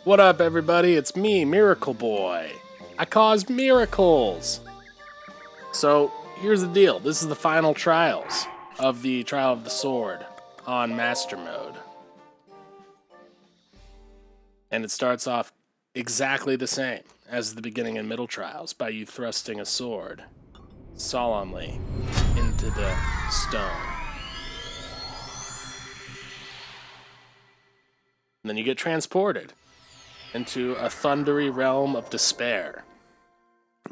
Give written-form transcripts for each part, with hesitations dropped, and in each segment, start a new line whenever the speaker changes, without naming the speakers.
What up, everybody? It's me, Miracle Boy. I cause miracles. So, here's the deal. This is the final trials of the Trial of the Sword on Master Mode. And it starts off exactly the same as the beginning and middle trials by you thrusting a sword solemnly into the stone. And then you get transported into a thundery realm of despair.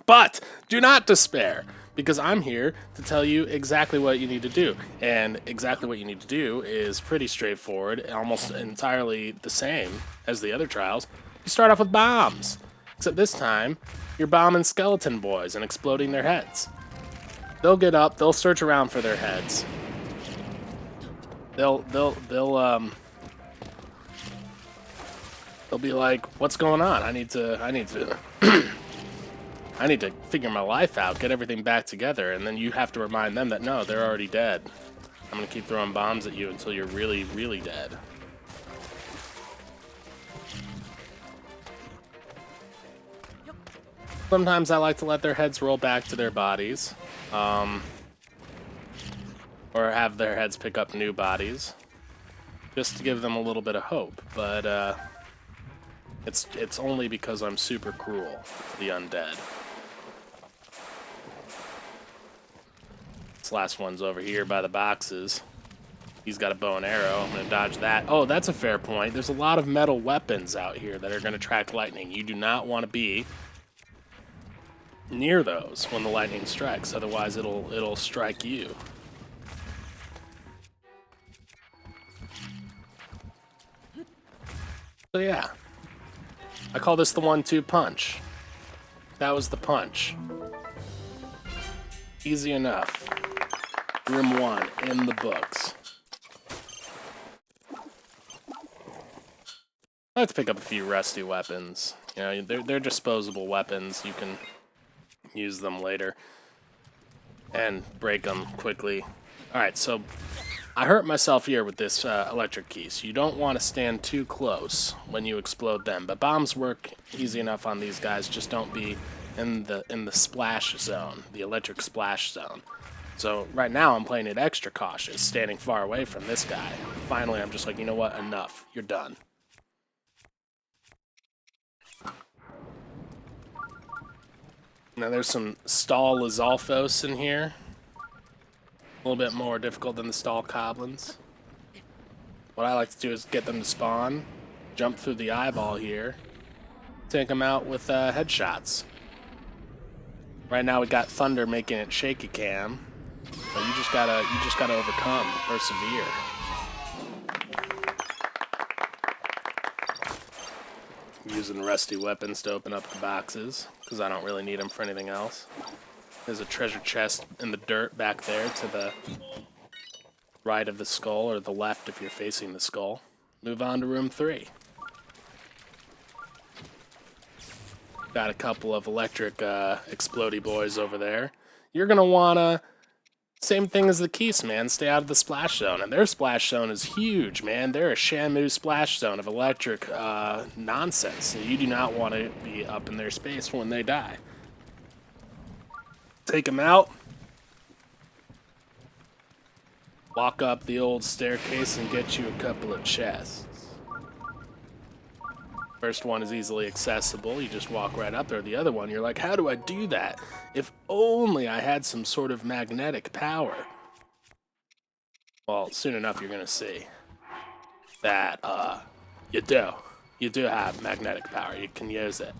But do not despair, because I'm here to tell you exactly what you need to do. And exactly what you need to do is pretty straightforward, almost entirely the same as the other trials. You start off with bombs, except this time you're bombing skeleton boys and exploding their heads. They'll get up, they'll search around for their heads. They'll be like, "What's going on? I need to I need to figure my life out, get everything back together," and then you have to remind them that no, they're already dead. I'm gonna keep throwing bombs at you until you're really, really dead. Sometimes I like to let their heads roll back to their bodies, or have their heads pick up new bodies, just to give them a little bit of hope. But it's only because I'm super cruel to the undead. This last one's over here by the boxes. He's got a bow and arrow. I'm gonna dodge that. Oh, that's a fair point. There's a lot of metal weapons out here that are gonna attract lightning. You do not want to be near those when the lightning strikes, otherwise it'll strike you. So yeah, I call this the 1-2 punch. That was the punch. Easy enough. Room 1 in the books. I like to pick up a few rusty weapons. You know, they're disposable weapons. You can use them later and break them quickly. Alright, so I hurt myself here with this electric key, so you don't want to stand too close when you explode them. But bombs work easy enough on these guys. Just don't be in the splash zone, the electric splash zone. So right now I'm playing it extra cautious, standing far away from this guy. Finally, I'm just like, you know what? Enough. You're done. Now there's some stall Lizalfos in here. A little bit more difficult than the stall Coblins. What I like to do is get them to spawn, jump through the eyeball here, take them out with headshots. Right now we got Thunder making it shaky cam, but you just gotta overcome, persevere. I'm using rusty weapons to open up the boxes because I don't really need them for anything else. There's a treasure chest in the dirt back there to the right of the skull, or the left if you're facing the skull. Move on to room 3. Got a couple of electric explodey boys over there. You're gonna wanna, same thing as the Keese, man, stay out of the splash zone. And their splash zone is huge, man. They're a Shamu splash zone of electric nonsense. So you do not want to be up in their space when they die. Take them out. Walk up the old staircase and get you a couple of chests. First one is easily accessible. You just walk right up there. The other one, you're like, how do I do that? If only I had some sort of magnetic power. Well, soon enough you're going to see that you do. You do have magnetic power. You can use it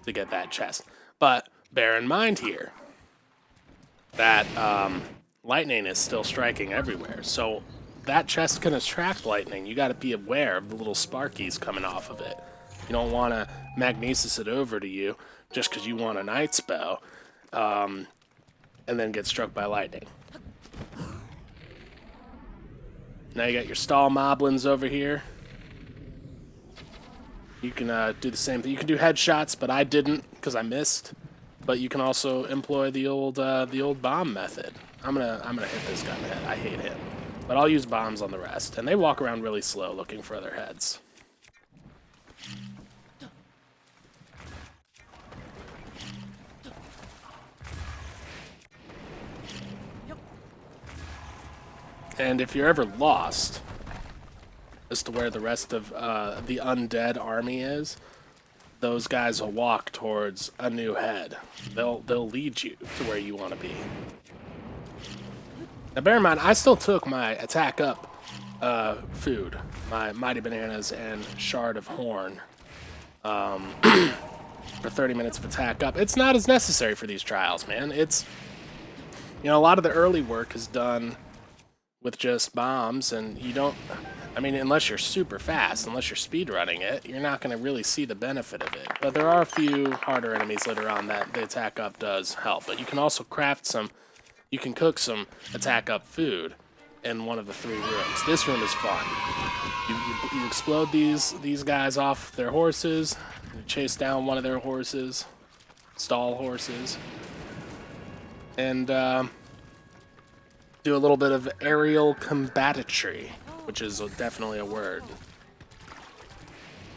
to get that chest. But bear in mind here that lightning is still striking everywhere. So that chest can attract lightning. You got to be aware of the little sparkies coming off of it. You don't want to magnesis it over to you just because you want a knight's bow, and then get struck by lightning. Now you got your stall moblins over here. You can do the same thing. You can do headshots, but I didn't because I missed. But you can also employ the old bomb method. I'm gonna hit this guy in the head. I hate him, but I'll use bombs on the rest. And they walk around really slow, looking for other heads. And if you're ever lost as to where the rest of the undead army is, those guys will walk towards a new head. They'll lead you to where you want to be. Now bear in mind, I still took my attack up food, my Mighty Bananas and Shard of Horn, for 30 minutes of attack up. It's not as necessary for these trials, man. It's, you know, a lot of the early work is done with just bombs, and you don't, I mean, unless you're super fast, unless you're speedrunning it, you're not going to really see the benefit of it. But there are a few harder enemies later on that the attack up does help. But you can also craft some, you can cook some attack up food in one of the 3 rooms. This room is fun. You explode these guys off their horses, you chase down one of their horses, stall horses, and do a little bit of aerial combatantry, which is definitely a word.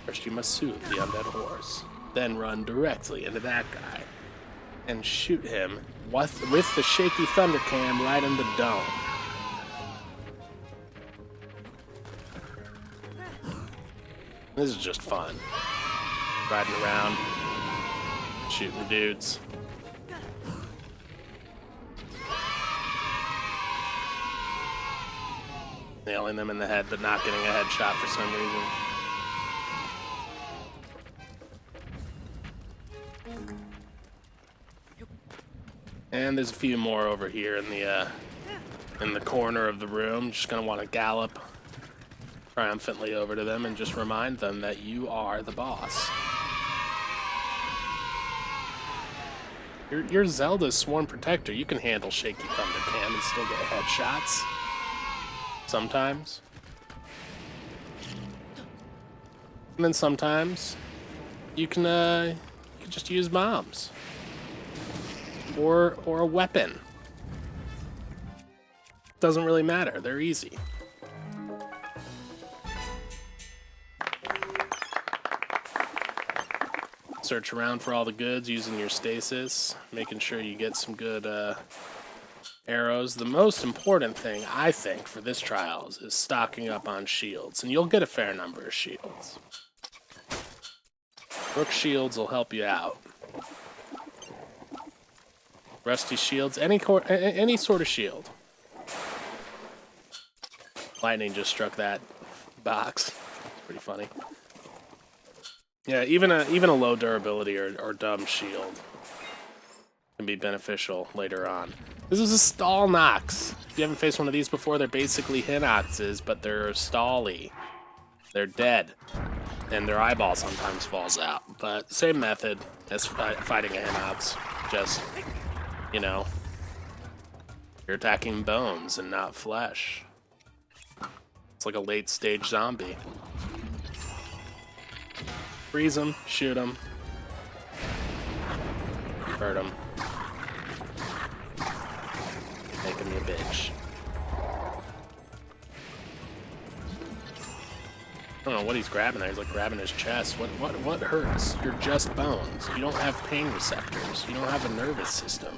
First you must soothe the undead horse, then run directly into that guy and shoot him with the shaky thunder cam right in the dome. This is just fun. Riding around, shooting dudes. Nailing them in the head, but not getting a headshot for some reason. And there's a few more over here in the corner of the room. Just gonna want to gallop triumphantly over to them and just remind them that you are the boss. You're Zelda's sworn protector. You can handle shaky thunder cam and still get headshots. Sometimes. And then sometimes you can just use bombs. Or a weapon. Doesn't really matter. They're easy. Search around for all the goods using your stasis, making sure you get some good arrows. The most important thing, I think, for this trials is stocking up on shields, and you'll get a fair number of shields. Rook shields will help you out. Rusty shields, any sort of shield. Lightning just struck that box. It's pretty funny. Yeah, even a low durability or dumb shield can be beneficial later on. This is a stall Nox. If you haven't faced one of these before, they're basically Hinoxes, but they're stally. They're dead, and their eyeball sometimes falls out. But same method as fighting a Hinox, just, you know, you're attacking bones and not flesh. It's like a late-stage zombie. Freeze them, shoot them, hurt them, make him your bitch. I don't know what he's grabbing there. He's like grabbing his chest. What hurts? You're just bones. You don't have pain receptors. You don't have a nervous system.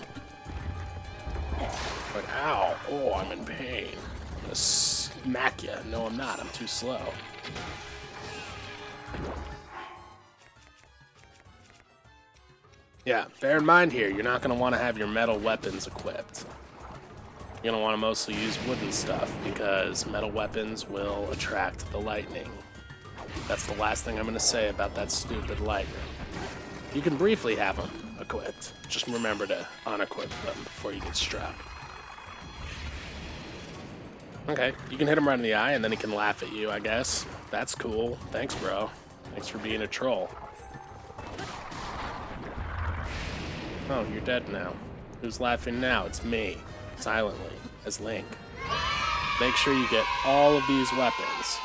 But ow! Oh, I'm in pain. I'm gonna smack you. No, I'm not. I'm too slow. Yeah, bear in mind here, you're not going to want to have your metal weapons equipped. You're going to want to mostly use wooden stuff, because metal weapons will attract the lightning. That's the last thing I'm going to say about that stupid lightning. You can briefly have them equipped. Just remember to unequip them before you get struck. Okay, you can hit him right in the eye, and then he can laugh at you, I guess. That's cool. Thanks, bro. Thanks for being a troll. Oh, you're dead now. Who's laughing now? It's me, silently, as Link. Make sure you get all of these weapons.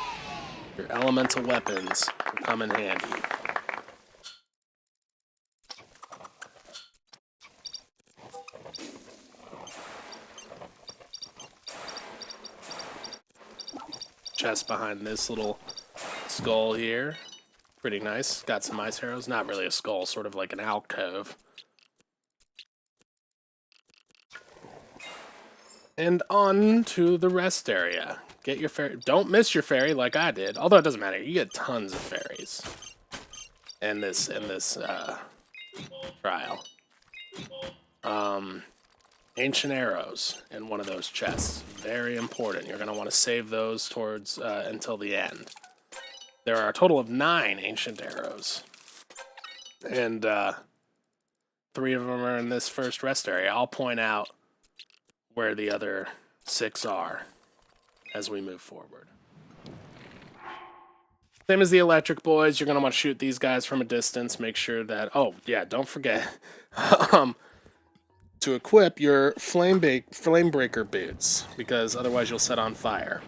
Your elemental weapons will come in handy. Chest behind this little skull here. Pretty nice. Got some ice arrows. Not really a skull, sort of like an alcove. And on to the rest area. Get your fairy. Don't miss your fairy like I did. Although it doesn't matter. You get tons of fairies in this trial. Ancient arrows in one of those chests. Very important. You're going to want to save those towards until the end. There are a total of 9 ancient arrows. And 3 of them are in this first rest area. I'll point out where the other 6 are as we move forward. Same as the electric boys, you're going to want to shoot these guys from a distance. Make sure that... Oh, yeah, don't forget to equip your flame breaker boots, because otherwise you'll set on fire.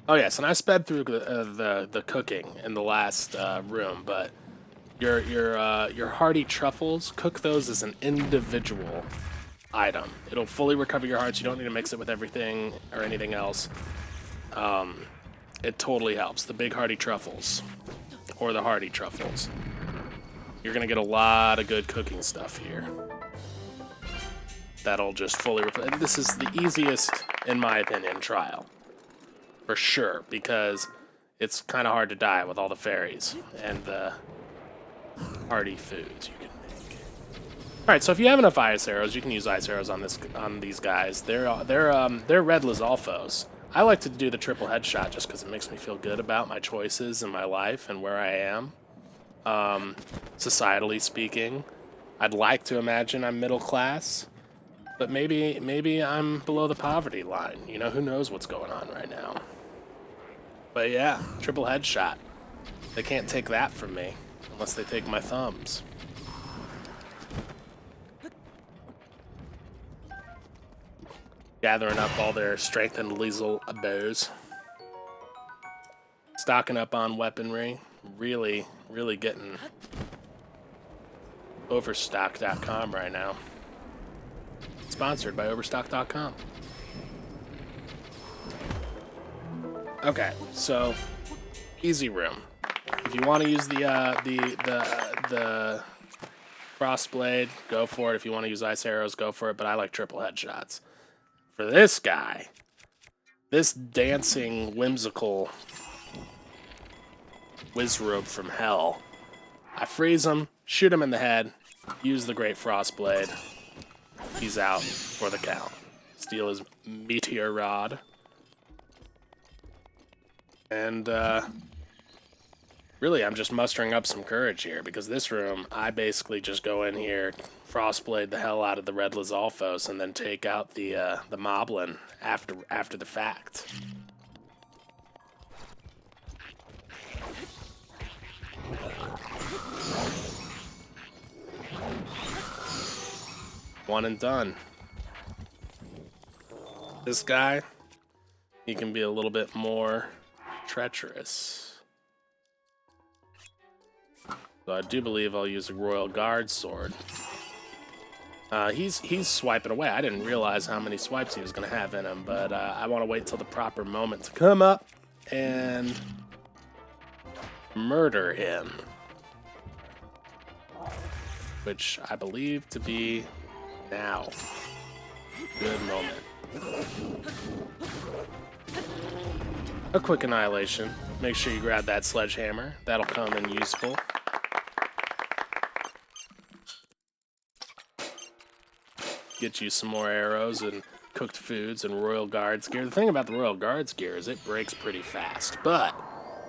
Oh, yes, and I sped through the cooking in the last room, but your hearty truffles, cook those as an individual item. It'll fully recover your hearts. You don't need to mix it with everything or anything else. It totally helps. The big hearty truffles, or the hearty truffles. You're going to get a lot of good cooking stuff here. That'll just fully replace. This is the easiest, in my opinion, trial. For sure, because it's kind of hard to die with all the fairies and the hearty foods you can make. All right, so if you have enough ice arrows, you can use ice arrows on these guys. They're red Lizalfos. I like to do the triple headshot just because it makes me feel good about my choices in my life and where I am. Societally speaking, I'd like to imagine I'm middle class, but maybe I'm below the poverty line. You know, who knows what's going on right now. But yeah, triple headshot. They can't take that from me unless they take my thumbs. Gathering up all their strengthened lethal bows. Stocking up on weaponry. Really getting Overstock.com right now. Sponsored by Overstock.com. Okay, so easy room. If you want to use the crossblade, go for it. If you want to use ice arrows, go for it. But I like triple headshots. For this guy, this dancing, whimsical wizrobe from hell, I freeze him, shoot him in the head, use the great frostblade. He's out for the count. Steal his meteor rod. And, really, I'm just mustering up some courage here, because this room, I basically just go in here, frostblade the hell out of the red Lizalfos, and then take out the moblin after the fact. One and done. This guy, he can be a little bit more treacherous. So I do believe I'll use a Royal Guard sword. He's swiping away. I didn't realize how many swipes he was going to have in him, but I want to wait till the proper moment to come up and murder him. Which I believe to be now. Good moment. A quick annihilation. Make sure you grab that sledgehammer. That'll come in useful. Get you some more arrows and cooked foods and Royal Guards gear. The thing about the Royal Guards gear is it breaks pretty fast, but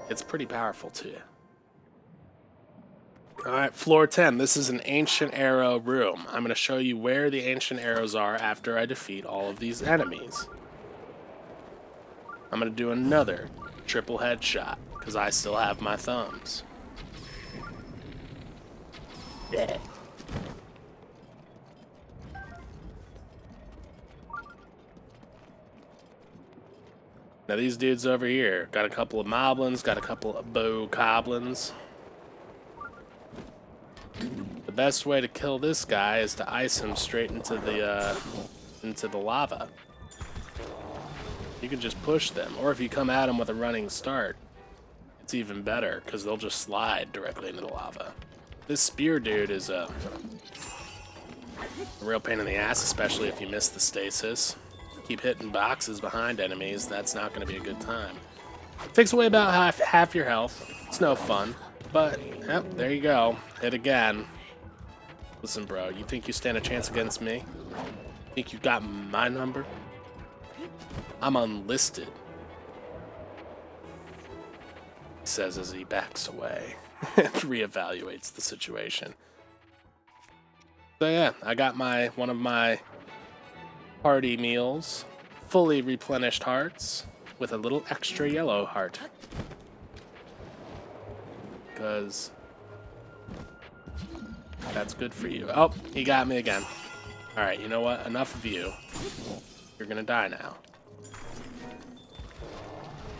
it's pretty powerful too. Alright, floor 10. This is an ancient arrow room. I'm going to show you where the ancient arrows are after I defeat all of these enemies. I'm going to do another triple headshot, because I still have my thumbs. Yeah. Now these dudes over here, got a couple of moblins, got a couple of bokoblins. The best way to kill this guy is to ice him straight into the lava. You can just push them, or if you come at them with a running start, it's even better, because they'll just slide directly into the lava. This spear dude is A real pain in the ass, especially if you miss the stasis. Keep hitting boxes behind enemies, that's not going to be a good time. Takes away about half your health. It's no fun. But, yep, there you go. Hit again. Listen, bro, you think you stand a chance against me? Think you got my number? I'm unlisted. He says as he backs away and reevaluates the situation. So yeah, I got one of my party meals, fully replenished hearts, with a little extra yellow heart. Because that's good for you. Oh, he got me again. Alright, you know what? Enough of you. You're gonna die now.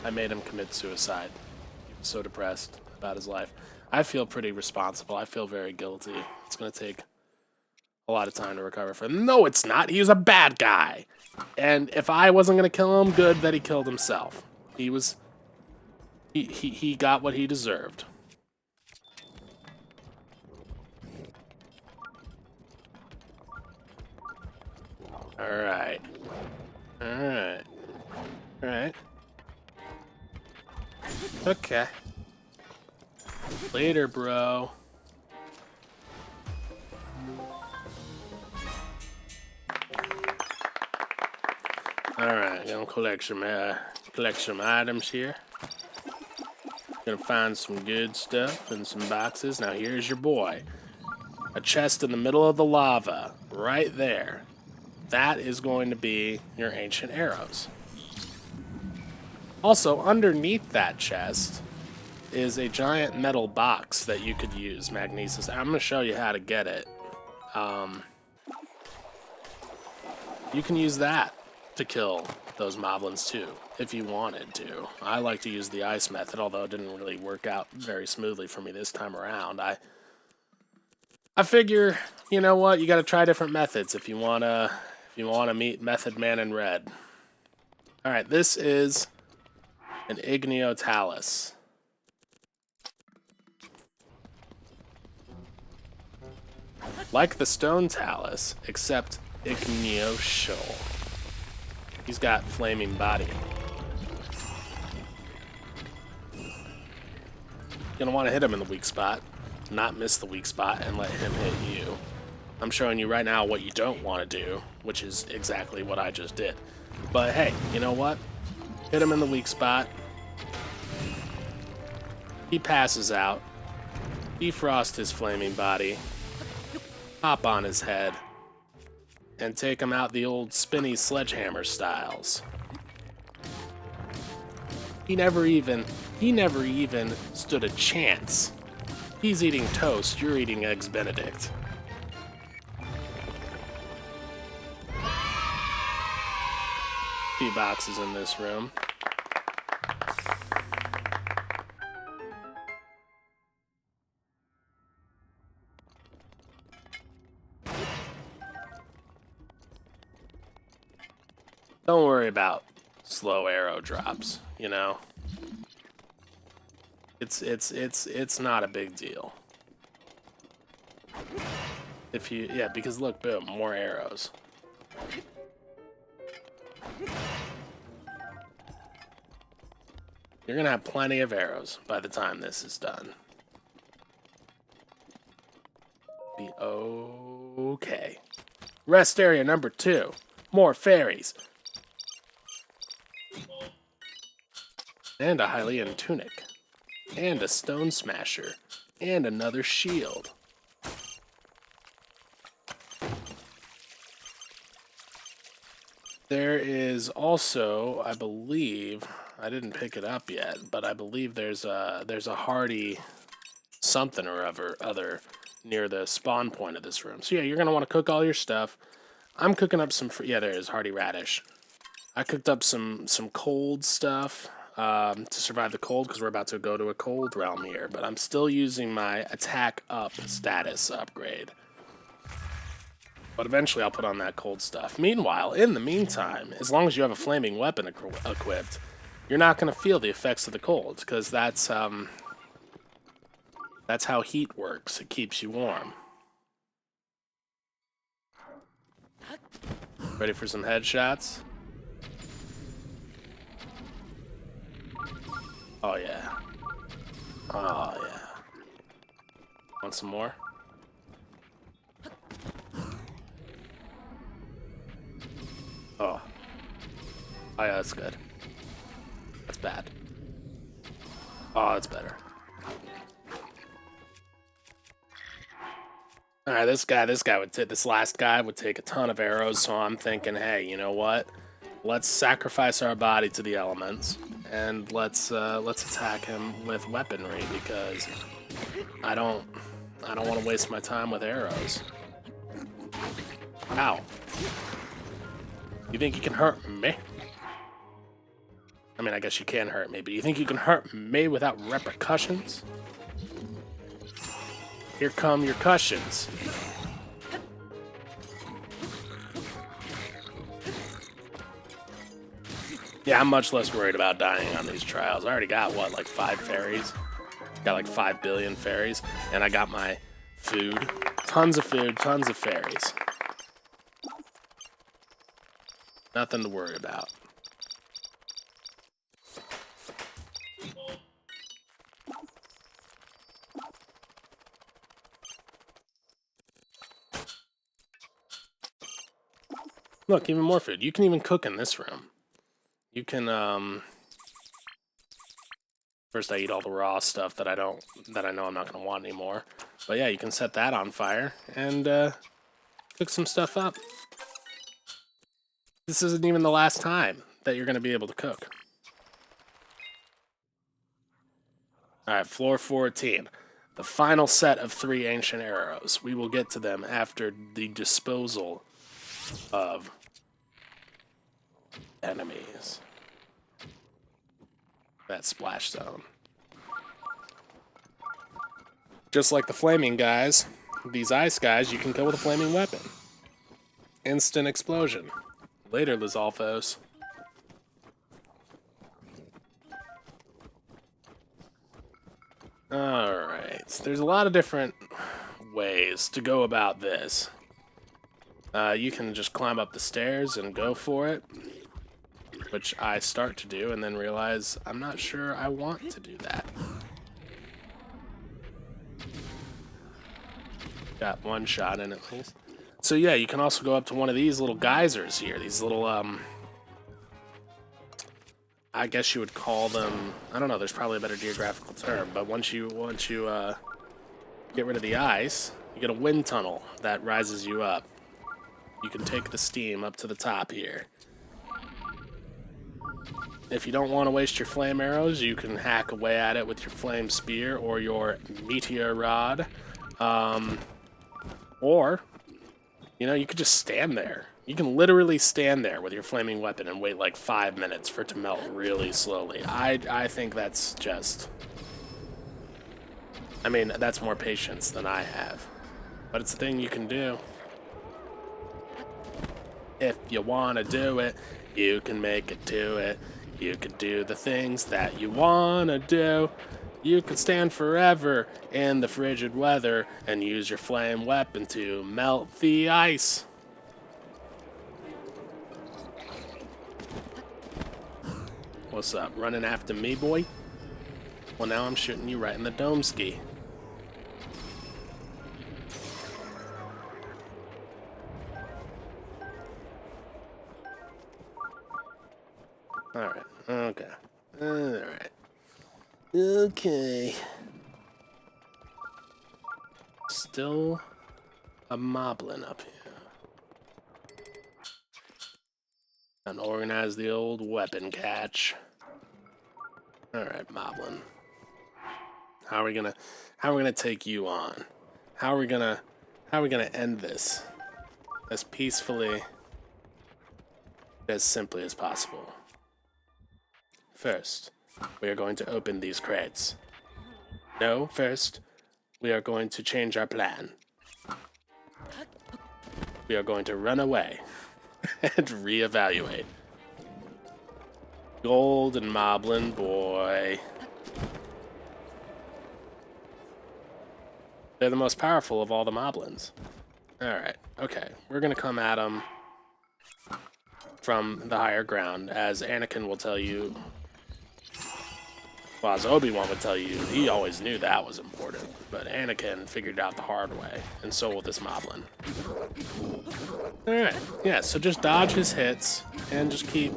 I made him commit suicide. He was so depressed about his life. I feel pretty responsible. I feel very guilty. It's gonna take a lot of time to recover from. No, it's not. He was a bad guy. And if I wasn't gonna kill him, good that he killed himself. He got what he deserved. Alright. Alright. Alright. Okay. Later, bro. Alright, gonna collect some items here. Gonna find some good stuff and some boxes. Now here's your boy. A chest in the middle of the lava, right there. That is going to be your ancient arrows. Also, underneath that chest is a giant metal box that you could use, magnesis. I'm gonna show you how to get it. You can use that to kill those moblins too, if you wanted to. I like to use the ice method, although it didn't really work out very smoothly for me this time around. I figure, you know what, you gotta try different methods if you wanna meet Method Man in Red. Alright, this is an Igneo Talus. Like the Stone Talus, except Igneo-shal. He's got flaming body. Gonna want to hit him in the weak spot, not miss the weak spot, and let him hit you. I'm showing you right now what you don't want to do, which is exactly what I just did. But hey, you know what? Hit him in the weak spot. He passes out. Defrost his flaming body. Hop on his head. And take him out the old spinny sledgehammer styles. He never even stood a chance. He's eating toast, you're eating Eggs Benedict. Few boxes in this room. Don't worry about slow arrow drops, you know. It's not a big deal. If you, yeah, because look, boom, more arrows. You're gonna have plenty of arrows by the time this is done. Be okay. Rest area number 2. More fairies. And a Hylian tunic. And a stone smasher. And another shield. There is also, I believe, I didn't pick it up yet, but I believe there's a hardy something or other near the spawn point of this room. So yeah, you're gonna want to cook all your stuff. I'm cooking up some, yeah, there is hardy radish. I cooked up some cold stuff to survive the cold because we're about to go to a cold realm here. But I'm still using my attack up status upgrade. But eventually I'll put on that cold stuff. Meanwhile, in the meantime, as long as you have a flaming weapon equipped, you're not going to feel the effects of the cold because that's how heat works. It keeps you warm. Ready for some headshots? Oh yeah. Oh yeah. Want some more? Oh. Oh yeah, that's good. That's bad. Oh, that's better. Alright, this last guy would take a ton of arrows, so I'm thinking, hey, you know what? Let's sacrifice our body to the elements, and let's attack him with weaponry, because I don't want to waste my time with arrows. Ow. You think you can hurt me? I mean, I guess you can hurt me, but you think you can hurt me without repercussions? Here come your cushions. Yeah, I'm much less worried about dying on these trials. I already got, what, like 5 fairies? Got like 5 billion fairies, and I got my food. Tons of food, tons of fairies. Nothing to worry about. Look, even more food. You can even cook in this room. You can, first I eat all the raw stuff that I know I'm not gonna want anymore. But yeah, you can set that on fire and cook some stuff up. This isn't even the last time that you're gonna be able to cook. Alright, floor 14. The final set of 3 ancient arrows. We will get to them after the disposal of enemies. That splash zone. Just like the flaming guys, these ice guys you can kill with a flaming weapon. Instant explosion. Later, Lizalfos. Alright, there's a lot of different ways to go about this. You can just climb up the stairs and go for it, which I start to do and then realize I'm not sure I want to do that. Got 1 shot in at least. So yeah, you can also go up to one of these little geysers here. These little, I guess you would call them, I don't know, there's probably a better geographical term, but once you get rid of the ice, you get a wind tunnel that rises you up. You can take the steam up to the top here. If you don't want to waste your flame arrows, you can hack away at it with your flame spear or your meteor rod. Or, you know, you could just stand there. You can literally stand there with your flaming weapon and wait like 5 minutes for it to melt really slowly. I think that's just... I mean, that's more patience than I have. But it's a thing you can do. If you want to do it, you can make it do it. You can do the things that you want to do. You can stand forever in the frigid weather and use your flame weapon to melt the ice. What's up? Running after me, boy? Well, now I'm shooting you right in the dome ski. Alright, okay. Alright. Okay. Still a moblin up here. And organize the old weapon catch. Alright, moblin. How are we gonna take you on? How are we gonna end this as peacefully, as simply as possible? First, we are going to open these crates. No, first, we are going to change our plan. We are going to run away and reevaluate. Golden Moblin boy. They're the most powerful of all the Moblins. Alright, okay. We're gonna come at them from the higher ground, as Anakin will tell you. Well, as Obi-Wan would tell you, he always knew that was important, but Anakin figured it out the hard way, and so will this Moblin. Alright, yeah, so just dodge his hits, and just keep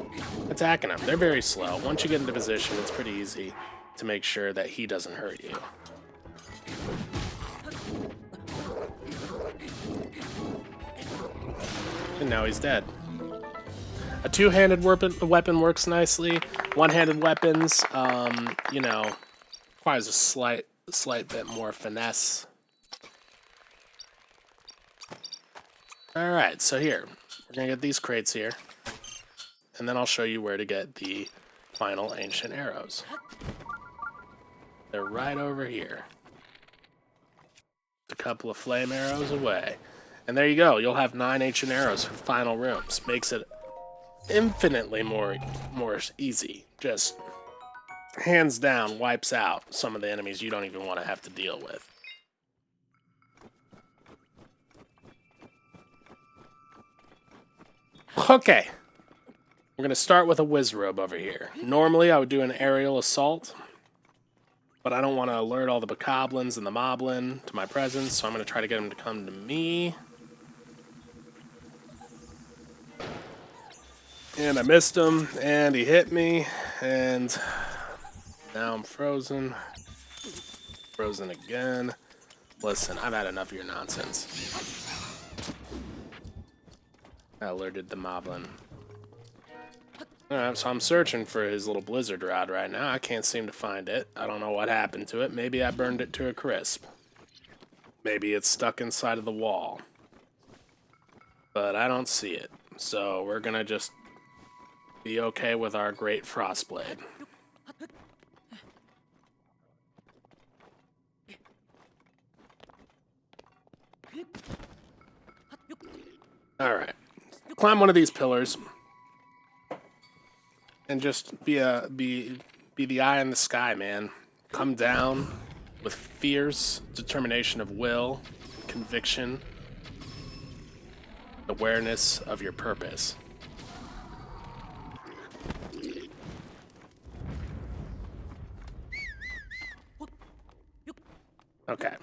attacking them. They're very slow. Once you get into position, it's pretty easy to make sure that he doesn't hurt you. And now he's dead. A two-handed weapon works nicely. One-handed weapons, you know, requires a slight bit more finesse. Alright, so here, we're going to get these crates here. And then I'll show you where to get the final ancient arrows. They're right over here. A couple of flame arrows away. And there you go, you'll have 9 ancient arrows for final rooms. Makes it infinitely more easy. Just hands down wipes out some of the enemies you don't even want to have to deal with. Okay, we're gonna start with a whiz robe over here. Normally I would do an aerial assault, but I don't want to alert all the bokoblins and the moblin to my presence, so I'm gonna try to get them to come to me. And I missed him, and he hit me, and now I'm frozen. Frozen again. Listen, I've had enough of your nonsense. I alerted the moblin. Alright, so I'm searching for his little blizzard rod right now. I can't seem to find it. I don't know what happened to it. Maybe I burned it to a crisp. Maybe it's stuck inside of the wall. But I don't see it. So we're gonna just be okay with our great frostblade. Alright. Climb one of these pillars. And just be the eye in the sky, man. Come down with fierce determination of will, conviction, awareness of your purpose. Okay.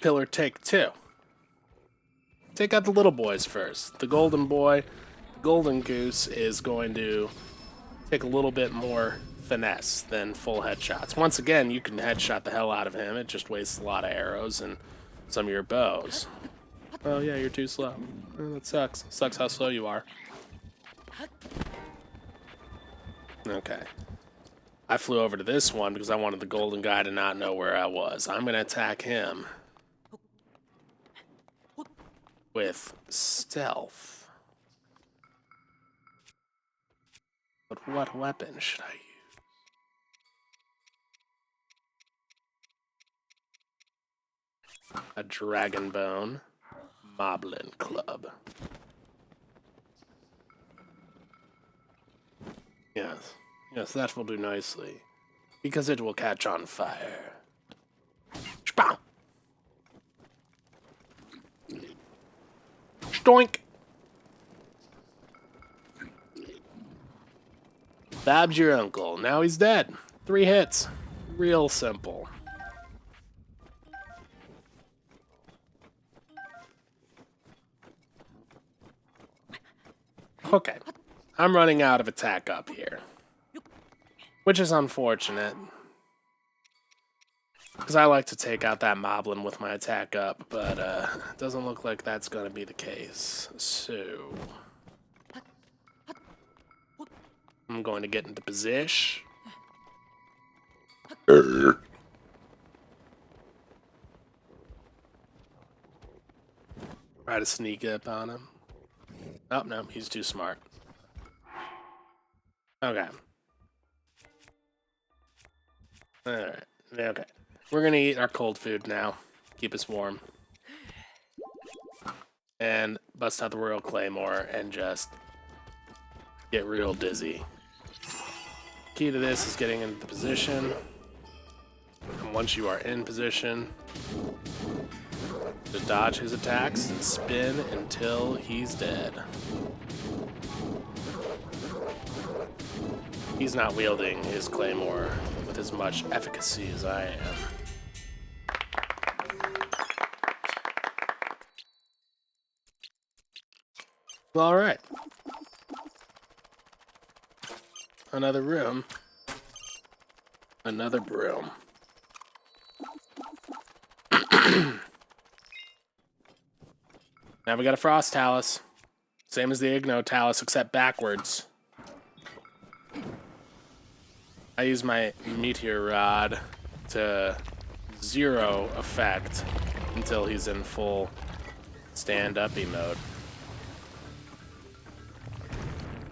Pillar take 2. Take out the little boys first. The golden boy, the golden goose, is going to take a little bit more finesse than full headshots. Once again, you can headshot the hell out of him. It just wastes a lot of arrows and some of your bows. Oh yeah, you're too slow. Oh, that sucks. Sucks how slow you are. Okay. I flew over to this one because I wanted the golden guy to not know where I was. I'm going to attack him with stealth. But what weapon should I use? A dragon bone moblin club. Yes. Yes, that will do nicely. Because it will catch on fire. Spow! Stoink! Bab's your uncle. Now he's dead. 3 hits. Real simple. Okay. I'm running out of attack up here. Which is unfortunate. Because I like to take out that moblin with my attack up, but it doesn't look like that's going to be the case. So I'm going to get into position. Try to sneak up on him. Oh, no, he's too smart. Okay. Alright, okay. We're gonna eat our cold food now. Keep us warm. And bust out the Royal Claymore and just get real dizzy. Key to this is getting into position. And once you are in position, To dodge his attacks and spin until he's dead. He's not wielding his claymore with as much efficacy as I am. All right. Another room. Another broom. Now we got a frost talus. Same as the Igno talus, except backwards. I use my meteor rod to 0 effect until he's in full stand-uppy mode.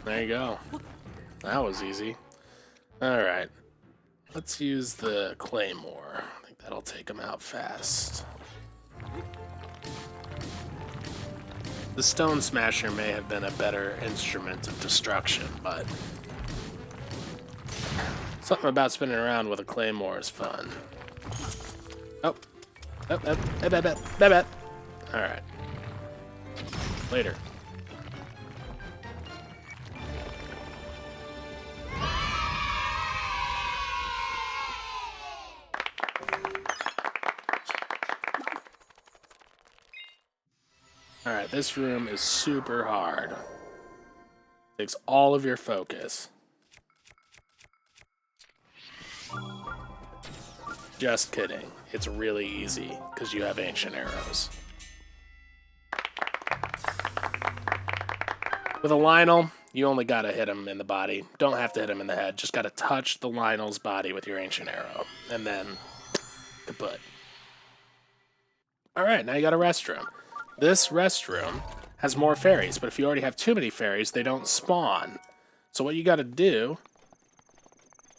There you go. That was easy. Alright. Let's use the claymore. I think that'll take him out fast. The stone smasher may have been a better instrument of destruction, but something about spinning around with a claymore is fun. Oh. Alright. Later. Alright, this room is super hard. Takes all of your focus. Just kidding. It's really easy, because you have ancient arrows. With a Lionel, you only gotta hit him in the body. Don't have to hit him in the head. Just gotta touch the Lionel's body with your ancient arrow. And then, kaput. Alright, now you got a restroom. This restroom has more fairies, but if you already have too many fairies, they don't spawn. So what you gotta do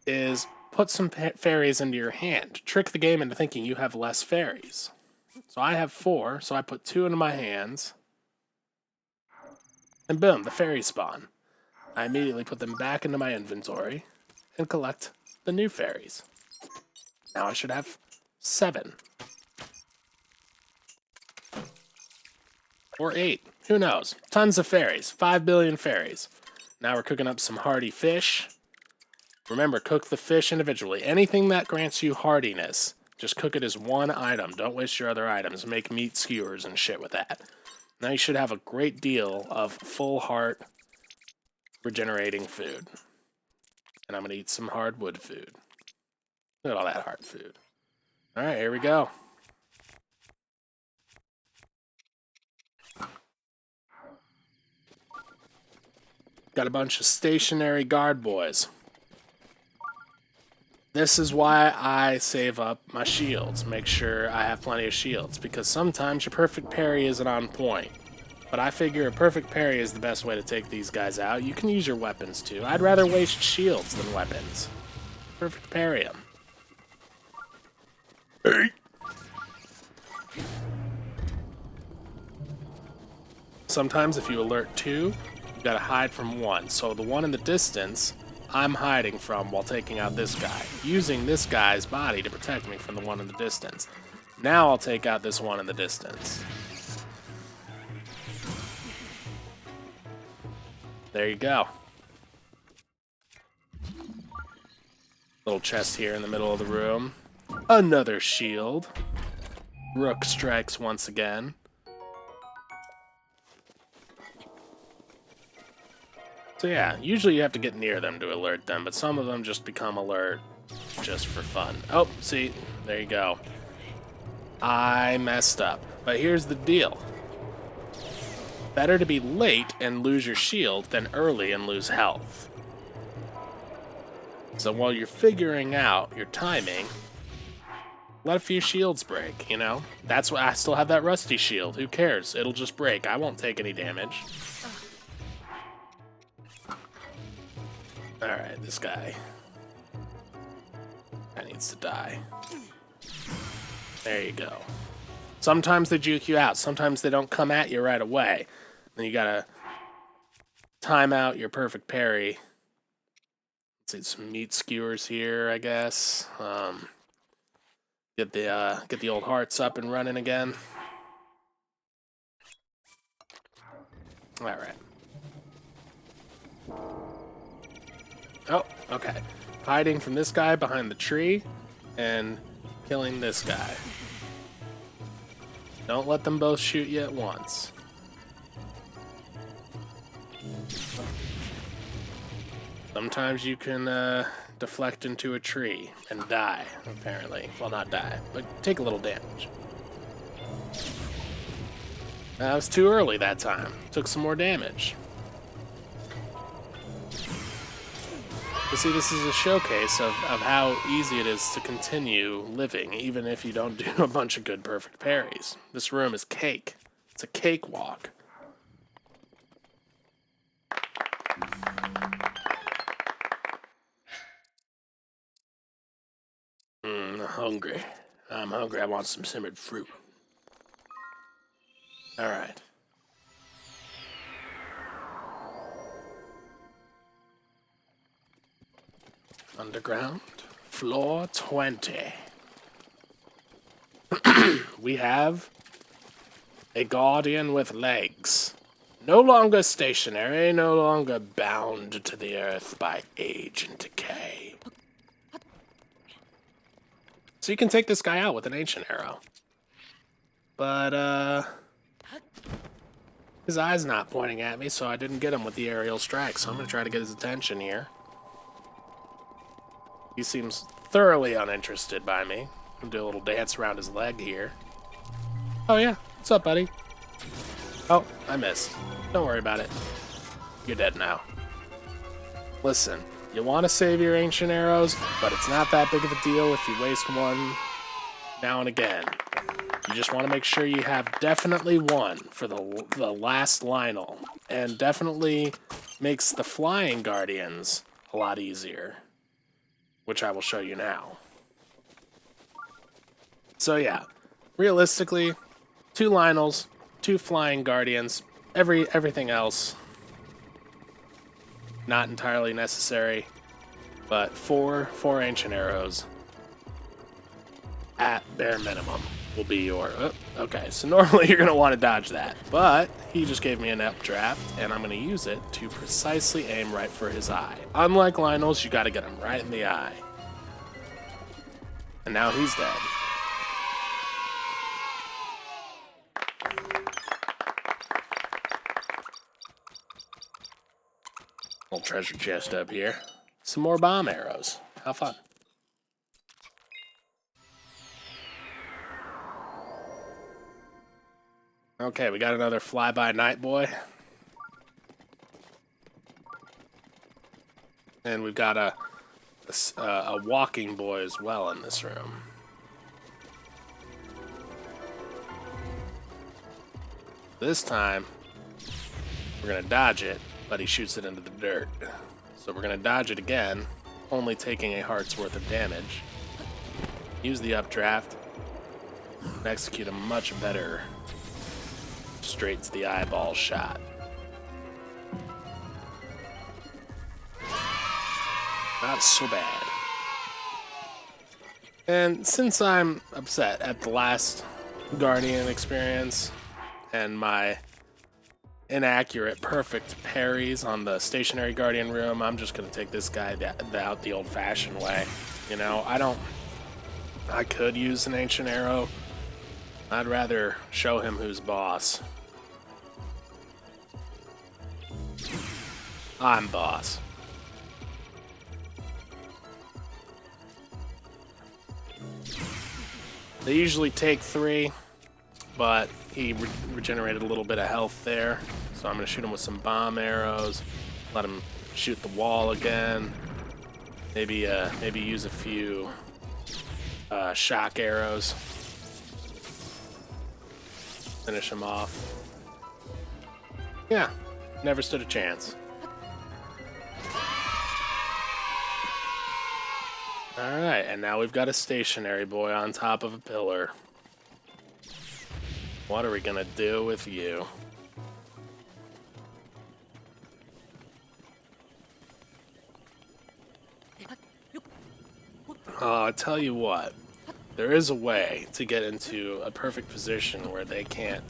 is put some fairies into your hand. Trick the game into thinking you have less fairies. So I have 4, so I put 2 into my hands. And boom, the fairies spawn. I immediately put them back into my inventory and collect the new fairies. Now I should have 7. Or 8. Who knows? Tons of fairies. 5 billion fairies. Now we're cooking up some hardy fish. Remember, cook the fish individually. Anything that grants you hardiness, just cook it as one item. Don't waste your other items. Make meat skewers and shit with that. Now you should have a great deal of full heart regenerating food. And I'm going to eat some hardwood food. Look at all that hard food. Alright, here we go. Got a bunch of stationary guard boys. This is why I save up my shields. Make sure I have plenty of shields. Because sometimes your perfect parry isn't on point. But I figure a perfect parry is the best way to take these guys out. You can use your weapons too. I'd rather waste shields than weapons. Perfect parry them. Hey. Sometimes if you alert 2, you gotta hide from 1. So the one in the distance, I'm hiding from while taking out this guy. Using this guy's body to protect me from the one in the distance. Now I'll take out this one in the distance. There you go. Little chest here in the middle of the room. Another shield. Rook strikes once again. So yeah, usually you have to get near them to alert them, but some of them just become alert just for fun. Oh, see, there you go. I messed up. But here's the deal. Better to be late and lose your shield than early and lose health. So while you're figuring out your timing, let a few shields break, you know? That's why I still have that rusty shield. Who cares? It'll just break. I won't take any damage. Alright, this guy needs to die. There you go. Sometimes they juke you out. Sometimes they don't come at you right away. Then you gotta time out your perfect parry. Let's see, some meat skewers here, I guess. Get the old hearts up and running again. Alright. Oh, okay. Hiding from this guy behind the tree and killing this guy. Don't let them both shoot you at once. Sometimes you can deflect into a tree and die, apparently. Well, not die, but take a little damage. That was too early that time. Took some more damage. But see, this is a showcase of how easy it is to continue living, even if you don't do a bunch of good perfect parries. This room is cake. It's a cakewalk. Hungry. I'm hungry. I want some simmered fruit. Alright. Underground, floor 20. We have a guardian with legs. No longer stationary, no longer bound to the earth by age and decay. So you can take this guy out with an ancient arrow. But, his eye's not pointing at me, so I didn't get him with the aerial strike, so I'm going to try to get his attention here. He seems thoroughly uninterested by me. I'm gonna do a little dance around his leg here. Oh yeah, what's up, buddy? Oh, I missed. Don't worry about it. You're dead now. Listen, you want to save your ancient arrows, but it's not that big of a deal if you waste one now and again. You just want to make sure you have definitely one for the last Lionel, and definitely makes the flying guardians a lot easier, which I will show you now. So yeah, realistically, 2 Lionels, 2 flying guardians, everything else not entirely necessary, but 4 ancient arrows at bare minimum will be your... Oh, okay, so normally you're going to want to dodge that, but he just gave me an updraft, and I'm going to use it to precisely aim right for his eye. Unlike Lionel's, you got to get him right in the eye. And now he's dead. Little treasure chest up here. Some more bomb arrows. How fun. Okay, we got another flyby night boy. And we've got a walking boy as well in this room. This time, we're going to dodge it, but he shoots it into the dirt. So we're going to dodge it again, only taking a heart's worth of damage. Use the updraft, and execute a much better straight to the eyeball shot. Not so bad. And since I'm upset at the last Guardian experience and my inaccurate perfect parries on the stationary Guardian room, I'm just going to take this guy out the old-fashioned way. You know, I could use an ancient arrow. I'd rather show him who's boss. I'm boss. They usually take 3, but he regenerated a little bit of health there. So I'm going to shoot him with some bomb arrows, let him shoot the wall again, maybe use a few shock arrows, finish him off. Yeah, never stood a chance. Alright, and now we've got a stationary boy on top of a pillar. What are we gonna do with you? I tell you what, there is a way to get into a perfect position where they can't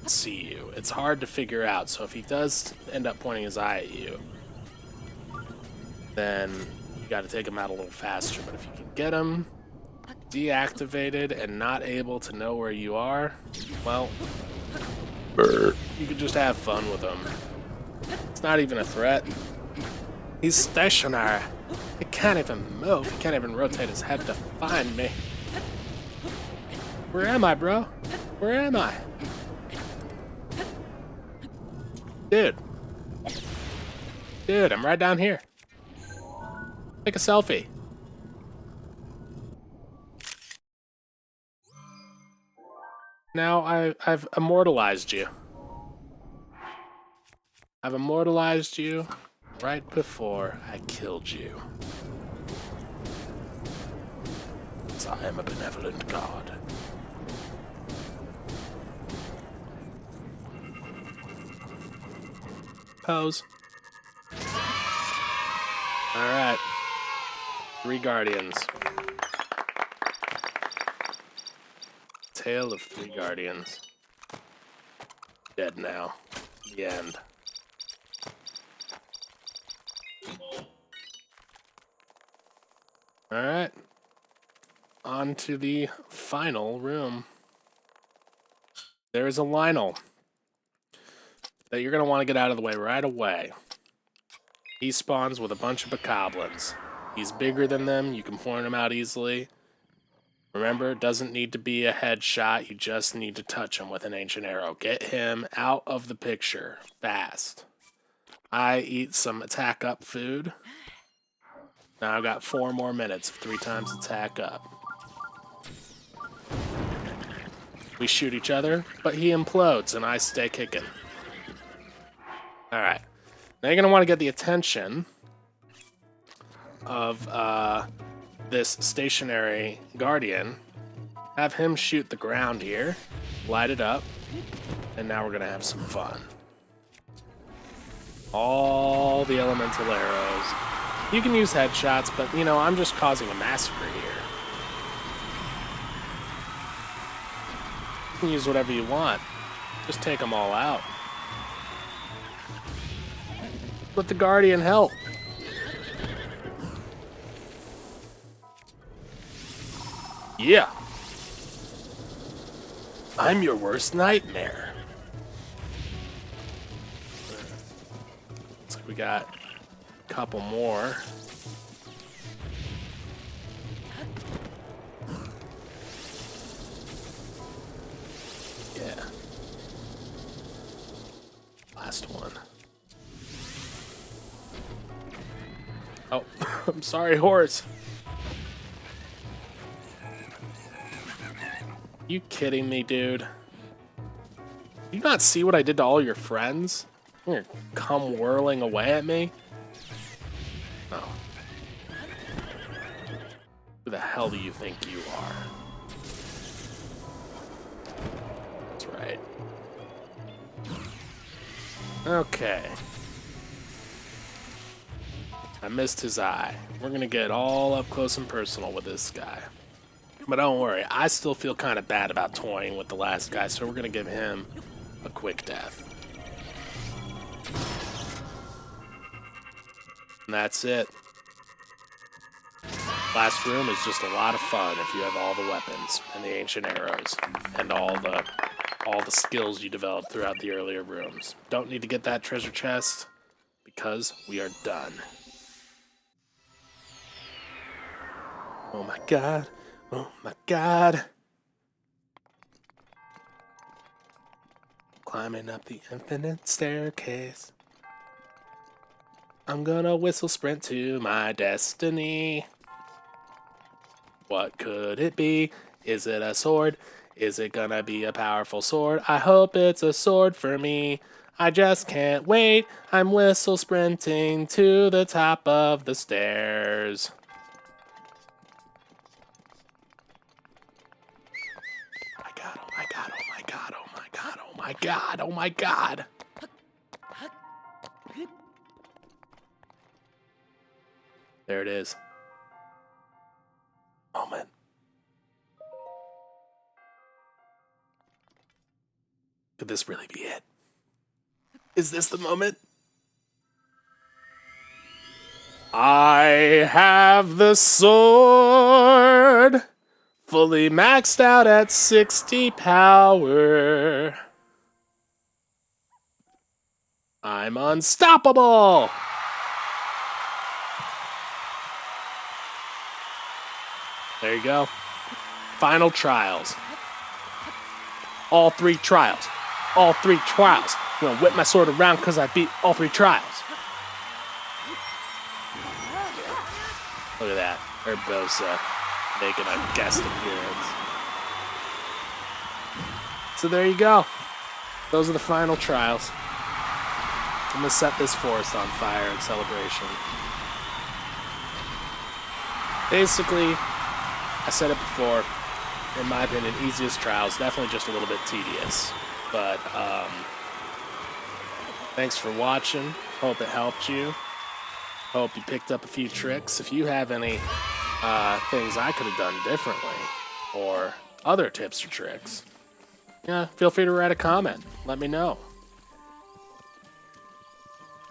see you. It's hard to figure out, so if he does end up pointing his eye at you, then you gotta take him out a little faster. But if you can get him deactivated and not able to know where you are, well, you can just have fun with him. It's not even a threat. He's stationary. He can't even move. He can't even rotate his head to find me. Where am I, bro? Where am I? Dude. Dude, I'm right down here. Take a selfie. Now I've immortalized you. I've immortalized you right before I killed you. So I am a benevolent god. Pose. Alright. 3 guardians. Tale of 3 guardians. Dead now. The end. Alright. On to the final room. There is a Lionel that you're going to want to get out of the way right away. He spawns with a bunch of bokoblins. He's bigger than them. You can point him out easily. Remember, it doesn't need to be a headshot. You just need to touch him with an ancient arrow. Get him out of the picture fast. I eat some attack up food. Now I've got 4 more minutes of 3 times attack up. We shoot each other, but he implodes and I stay kicking. Alright. Now you're going to want to get the attention of this stationary guardian. Have him shoot the ground here. Light it up. And now we're going to have some fun. All the elemental arrows. You can use headshots, but, you know, I'm just causing a massacre here. You can use whatever you want. Just take them all out. Let the Guardian help. Yeah. I'm your worst nightmare. Looks like we got a couple more. Yeah. Last one. Oh, I'm sorry, horse. You kidding me, dude? You not see what I did to all your friends? You're gonna come whirling away at me? Oh. Who the hell do you think you are? That's right. Okay. I missed his eye. We're gonna get all up close and personal with this guy. But don't worry, I still feel kind of bad about toying with the last guy, so we're gonna give him a quick death. And that's it. Last room is just a lot of fun if you have all the weapons and the ancient arrows and all the skills you developed throughout the earlier rooms. Don't need to get that treasure chest because we are done. Oh my god. Oh my god. Climbing up the infinite staircase. I'm gonna whistle sprint to my destiny. What could it be? Is it a sword? Is it gonna be a powerful sword? I hope it's a sword for me. I just can't wait. I'm whistle sprinting to the top of the stairs. Oh my god, oh my god, oh my god, oh my god, oh my god. There it is. Moment. Could this really be it? Is this the moment? I have the sword, fully maxed out at 60 power. I'm unstoppable! There you go. Final trials. All 3 trials. All 3 trials. I'm gonna whip my sword around because I beat all 3 trials. Look at that. Urbosa making a guest appearance. So there you go. Those are the final trials. I'm gonna set this forest on fire in celebration. Basically, I said it before, in my opinion, easiest trials, definitely just a little bit tedious. But, thanks for watching. Hope it helped you. Hope you picked up a few tricks. If you have any things I could have done differently, or other tips or tricks, yeah, feel free to write a comment. Let me know.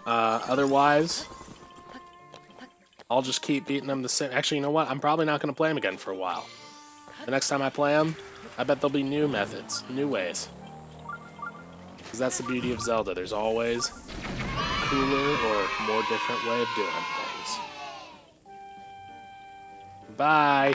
Otherwise, I'll just keep beating them the same. Actually, you know what? I'm probably not going to play them again for a while. The next time I play them, I bet there'll be new methods, new ways. Because that's the beauty of Zelda. There's always a cooler or more different way of doing things. Bye.